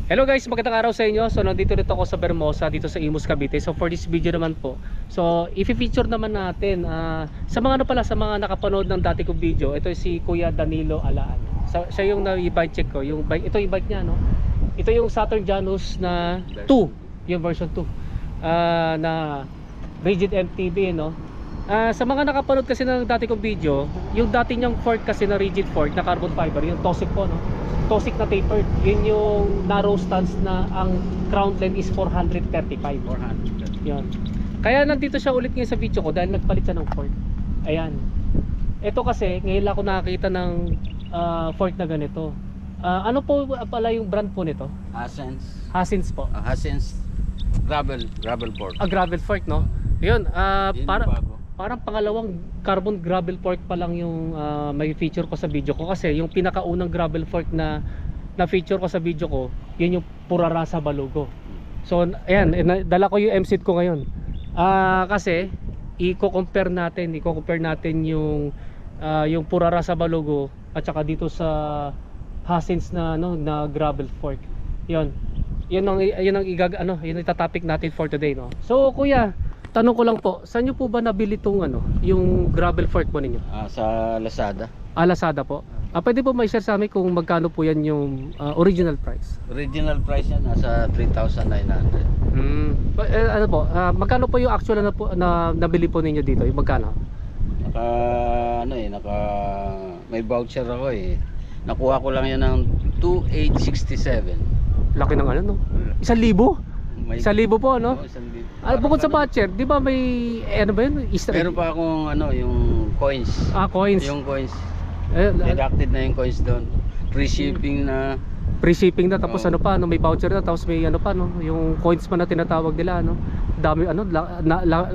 Hello guys, magandang araw sa inyo. So nandito dito ako sa Vermosa, dito sa Imus, Cavite. So for this video naman po, so i-feature naman natin sa mga sa mga nakapanood ng dati kong video. Ito si Kuya Danilo Alaan. Siya yung na-bike check ko, yung bike, ito yung bike niya, no. Ito yung Saturn Janus na 2, yung version 2 na rigid MTB, no. Sa mga nakapanood kasi ng dati kong video, yung dati niyang fork kasi na rigid fork na carbon fiber, yung Tosic po, no. Tosic na tapered, yun yung narrow stance na ang crown length is 435. 400. Yun. Kaya nandito siya ulit ngayon sa video ko dahil nagpalit siya ng fork. Ayan. Ito kasi ngayon lang ako nakakita ng fork na ganito. Ano po pala yung brand po nito? Hasens. Hasens po. Hasens gravel fork. Gravel fork, no? Yun, parang pangalawang carbon gravel fork pa lang yung may feature ko sa video ko, kasi yung pinakaunang gravel fork na feature ko sa video ko, yun yung Purarasa Balugo. So ayan, dala ko yung MSeat ko ngayon. Kasi i-compare natin yung Purarasa Balugo at saka dito sa Hasens na gravel fork. Yun ang itatopic natin for today, no. So kuya, tanong ko lang po, saan nyo po ba nabili itong yung gravel fork mo ninyo? Sa Lazada. Lazada po. Pwede po may share sa amin kung magkano po yan yung original price? Original price yan nasa 3,900. Ano po, magkano po yung actual na nabili po ninyo dito? Yung magkano? May voucher ako eh. Nakuha ko lang yan ng 2,867. Laki ng no? 1,000? 1,000 po, no? 1,000. Bukod sa voucher, di ba may ano ba yun? Meron pa akong yung coins. Coins. Yung coins. Deducted na yung coins doon. Free shipping na. Free shipping na, tapos may voucher na, tapos may yung coins pa na tinatawag nila, dami,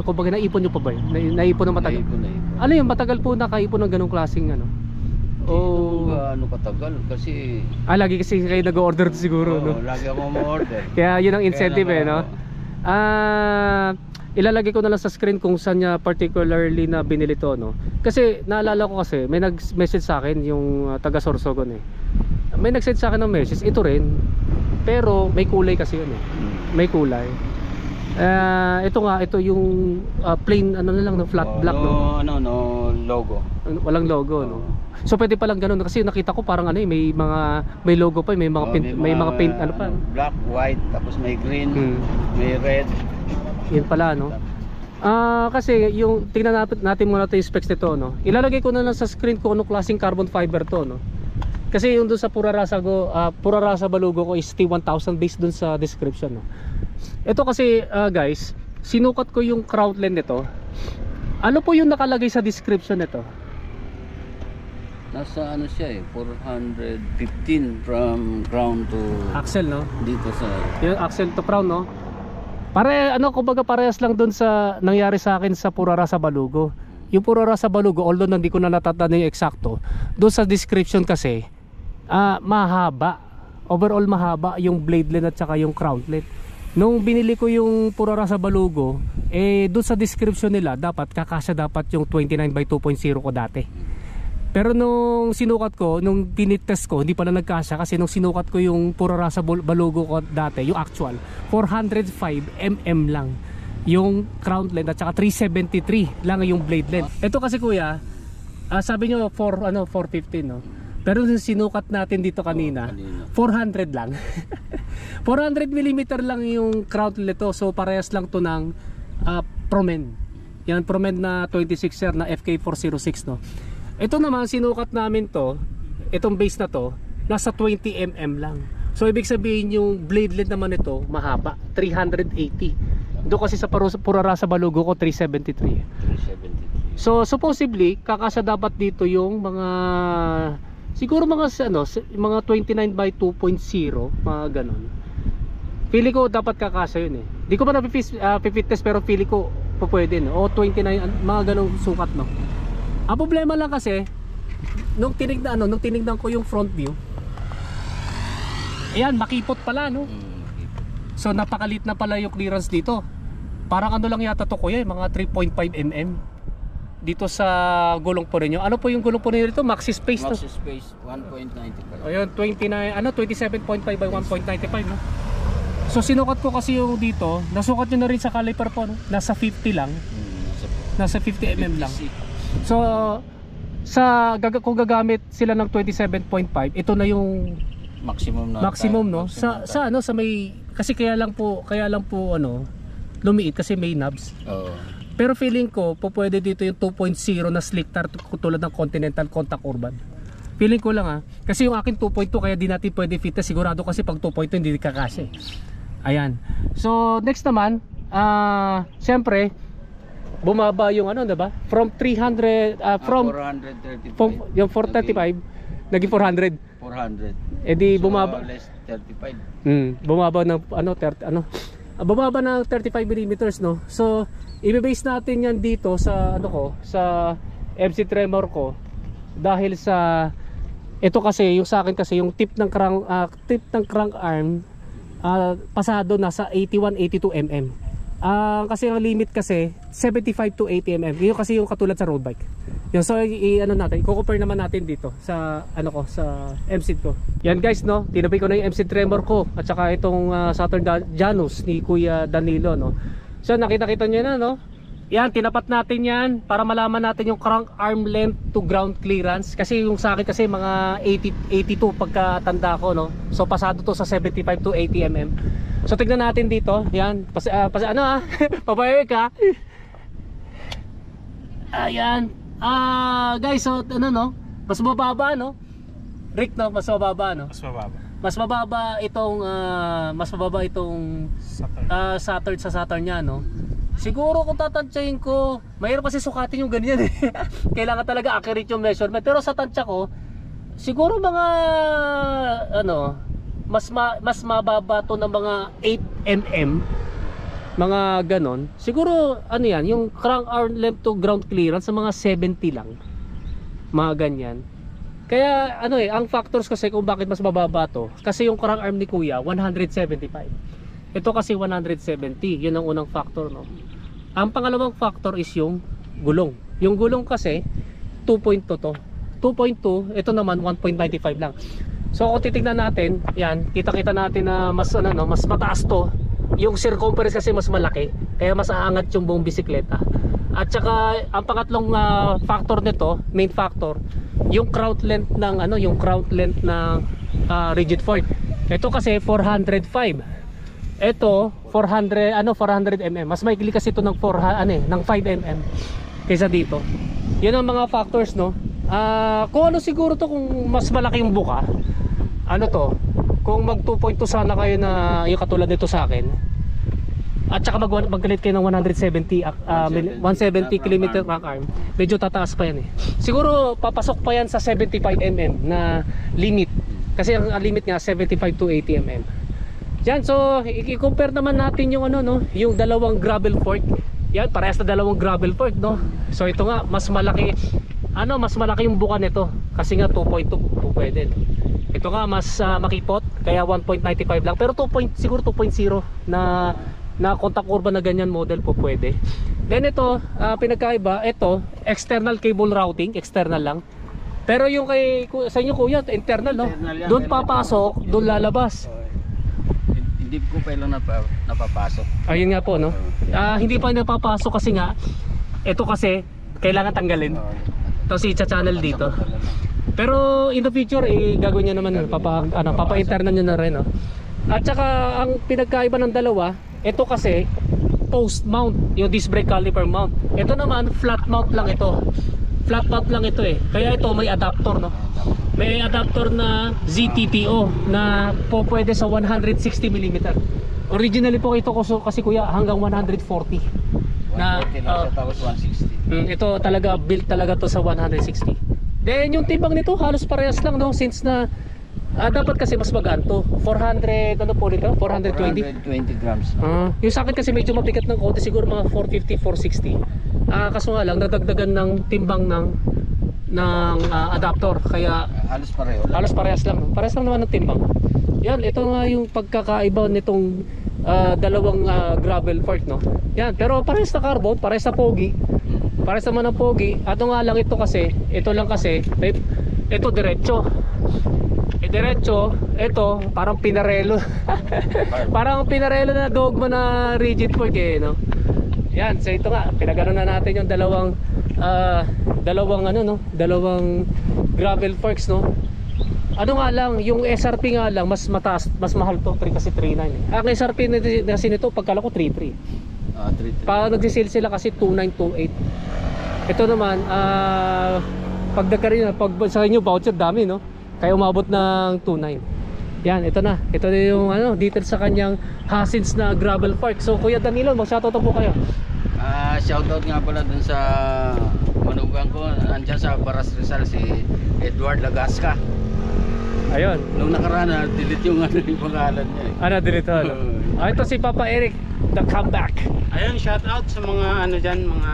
kumbaga naipon nyo pa ba yun? Naipon na matagal? Naipon. Ano yung matagal po nakaipon ng ganong klaseng katagal kasi lagi kasi kayo nag-order siguro, no? Lagi ako ma-order. Kaya yun ang incentive, no? Ilalagay ko na lang sa screen kung saan niya particularly na binili to, no? Kasi naalala ko kasi may nag-message sa akin yung taga Sorsogon eh. May nag-send sa akin ng message, ito rin, pero may kulay kasi yun eh. May kulay. Ito yung plain na lang ng flat black, no? Logo. Walang logo, no? So pwede pa lang ganun, kasi nakita ko parang may logo pa, may mga paint pa. Black, white, tapos may green, may red. Yun pala, no? Kasi yung tingnan natin muna yung specs nito, no? Ilalagay ko na lang sa screen kung anong klaseng carbon fiber to, no? Kasi yung doon sa Purarasa Balugo ko is T1000 based doon sa description, no? Ito kasi guys, sinukat ko yung crown length nito. Ano po yung nakalagay sa description nito? Nasa siya eh, 415 from crown to axle, no? Dito sa yung axle to crown, no? Kumbaga parehas lang doon sa nangyari sa akin sa Purarasa Balugo. Yung Purarasa Balugo, although hindi ko na natatanda yung eksakto, doon sa description kasi mahaba. Overall mahaba yung blade length at saka yung crown length. Nung binili ko yung Purarasa Balugo, doon sa description nila dapat kakasya yung 29/2.0 ko dati. Pero nung sinukat ko, nung pinitest ko, hindi pala nagkasya, kasi nung sinukat ko yung Purarasa Balugo ko dati, yung actual 405 mm lang yung crown length at saka 373 lang yung blade length. Ito kasi kuya, sabi nyo 415, no? Pero nung sinukat natin dito kanina 400 lang. 400 mm lang yung crown length to. So parehas lang to ng Promen. Yan, Promen na 26er na FK406, no? Ito naman sinukat namin to, itong base na to, nasa 20 mm lang. So ibig sabihin yung blade length naman ito mahaba, 380. Doon kasi sa Purarasa Balugo ko 373. So supposedly kakasya dapat dito yung mga siguro mga 29/2.0, mga ganon. Pili ko dapat kakasya yun eh. Di ko pa na-fit test pero pili ko pwede, no? O 29, mga ganong sukat, no? Ang problema lang kasi nung tinignan ko yung front view, ayan, makipot pala, no? So napakalit na pala yung clearance dito. Parang ano lang yata to kuya, mga 3.5 mm dito sa gulong po ninyo. Ano po yung gulong po ninyo dito? Maxi Space, no? Maxi Space 1.95. Ayun, 27.5 by 1.95, no? So sinukat ko kasi yung dito, nasukat nyo na rin sa caliper po, no? Nasa 50 lang. Nasa 50 mm lang. So kung gagamit sila ng 27.5, ito na yung maximum, no? Sa ano, sa may, kasi kaya lang po ano, lumiit kasi may knobs. Oo. Pero feeling ko po pwede dito yung 2.0 na slick tar tulad ng Continental Contact Urban. Feeling ko lang kasi yung akin 2.2 kaya di natin pwede fit na sigurado kasi pag 2.2 hindi kakasya. Ayan. So next naman, syempre bumaba yung ano, 'di ba? From 300 from 435. Yung 435 naging 400. 400. Eh di bumaba less 35. Bumaba ng ano 30 ano. Bumaba ng 35 mm, no. So i-base natin yan dito sa ano ko, sa MC Tremor ko dahil sa ito kasi yung sa akin kasi yung tip ng crank arm pasado nasa 81-82 mm. Kasi ang limit kasi 75 to 80 mm. Yun kasi yung katulad sa road bike. Yun, so ano natin, i-compare naman natin dito sa ano ko, sa MC ko. Yan guys, no, tinabay ko na yung MC Tremor ko at saka itong Saturn Janus ni Kuya Danilo, no. So nakita-kita nyo na, no. Yan, tinapat natin yan para malaman natin yung crank arm length to ground clearance. Kasi yung sa akin kasi mga 82 pagkatanda ko, no. So pasado to sa 75 to 80 mm. So tignan natin dito. Yan, ano pabayag ka. Ayan. Guys, so ano, no, mas mababa, no, Rick, no, mas mababa, no, mas mababa itong Saturn sa Saturn niya, no. Siguro kung tatantyahin ko, mahirap kasi sukatin yung ganyan eh. Kailangan talaga accurate yung measurement. Pero sa tansya ko, siguro mga ano, mas mababa to ng mga 8 mm, mga ganon. Siguro ano yan, yung crank arm length to ground clearance sa mga 70 lang, mga ganyan. Kaya ano ang factors kasi kung bakit mas mababa to, kasi yung crank arm ni Kuya 175, ito kasi 170. Yun ang unang factor, no. Ang pangalawang factor is yung gulong. Yung gulong kasi 2.2 to 2.2, ito naman 1.95 lang. So kung titignan natin, yan, kita-kita natin na mas ano, no, mas mataas to. Yung circumference kasi mas malaki, kaya mas aangat yung buong bisikleta. At saka ang pangatlong factor nito, main factor, yung crown length ng ano, yung crown length ng rigid fork. Ito kasi 405. Ito 400 mm. Mas maikli kasi ito ng 5 mm kaysa dito. 'Yun ang mga factors, no. Kung ano siguro to, kung mas malaki yung buka, ano to, kung mag 2.2 sana kayo na yung katulad nito sa akin, at saka magkalit kayo ng 170 km crank arm, medyo tataas pa yan eh. Siguro papasok pa yan sa 75 mm na limit, kasi ang limit nga 75 to 80 mm. Yan, so i-compare naman natin yung ano, no, yung dalawang gravel fork. Yan, parehas na dalawang gravel fork, no. So ito nga mas malaki, mas malaki yung buka nito kasi nga 2.2 pwede, no? Ito nga mas makipot kaya 1.95 lang, pero siguro 2.0 na contact urban na ganyan model po pwede. Then ito, pinagkaiba, ito external cable routing, external lang. Pero yung sa inyo Kuya, internal, no? Doon papasok, doon lalabas. Hindi ko pa lang napapasok. Ayun nga po, no. Hindi pa napapasok kasi nga ito kasi kailangan tanggalin. Ito si channel dito. Pero in the future gagawin niya naman, papa-internal niya na rin, no. At saka ang pinagkaiba ng dalawa, ito kasi post mount, yung disc brake caliper mount. Ito naman flat mount lang ito. Flat mount lang ito eh. Kaya ito may adapter, no. May adapter na ZTPO na po pwede sa 160 mm. Originally po ito kasi Kuya hanggang 140. Na tapos 160. Ito talaga built talaga to sa 160. Then yung timbang nito halos parehas lang, no, since na dapat kasi mas magaan to. 400 ano po nito? 420 grams. Yung sa akin kasi medyo mabigat ng konti, siguro mga 450, 460. Kaso nga lang nadagdagan ng timbang ng adapter, kaya Halos pareho lang. halos parehas lang, no? Parehas lang naman ng timbang. Yan, ito nga yung pagkakaiba nitong dalawang gravel fork, no? Yan, pero parehas na carbon, parehas na pogi. Parehas naman ng pogi. Ato nga lang ito kasi, ito diretso. Diretso, ito parang pinarelo. Parang pinarelo na dogma na rigid fork eh, no? Yan, so ito nga, pinagano na natin yung dalawang gravel forks, no? Ano nga lang, yung SRP nga lang mas mataas, mas mahal to, kasi 3.9 eh. Ang SRP na nito, pagkala ko 3.3. 3-3. Pag nag-sale sila kasi 2.9, 2.8. Ito naman, pag nagkaroon, pag sa inyo voucher dami, no? Kaya umabot ng 2.9. Yan, ito na. Ito na yung details sa kanyang Hasins na gravel fork. So Kuya Danilo, mag-shoutout po kayo. Shoutout nga pala dun sa manugang ko, andyan sa Baras Rizal, si Edward Lagasca. Ayun. Nung nakaraan, delete yung yung pangalan niya eh. Ano dito? Ito si Papa Eric, the comeback. Ayun, shout out sa mga dyan, mga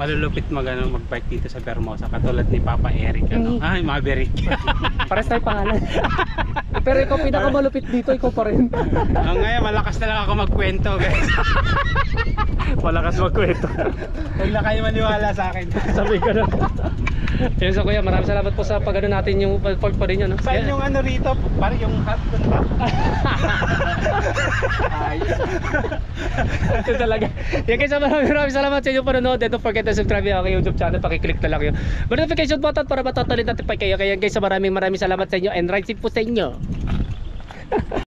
malulupit mag-bike dito sa Bermosa, katulad ni Papa Eric, ay Maverick. Pares tayo pangalan. Pero ikaw pinakamalupit dito, ikaw pa rin. Ngayon, malakas na lang ako magkwento, guys. Malakas magkwento. Huwag na kayo maniwala sa akin. Sabi ko na. Yun sa kuya, maraming salamat po sa pagano natin yung fork pa rin yun, no? Saan yung rito? Parang yung hat dun ba? Ito talaga. Yan guys, maraming salamat sa inyo panonood. Don't forget to subscribe yung aking YouTube channel. Pakiclick na lang yung notification button para matatalit natin pa kayo. Kaya guys, maraming salamat sa inyo and right safe po sa inyo.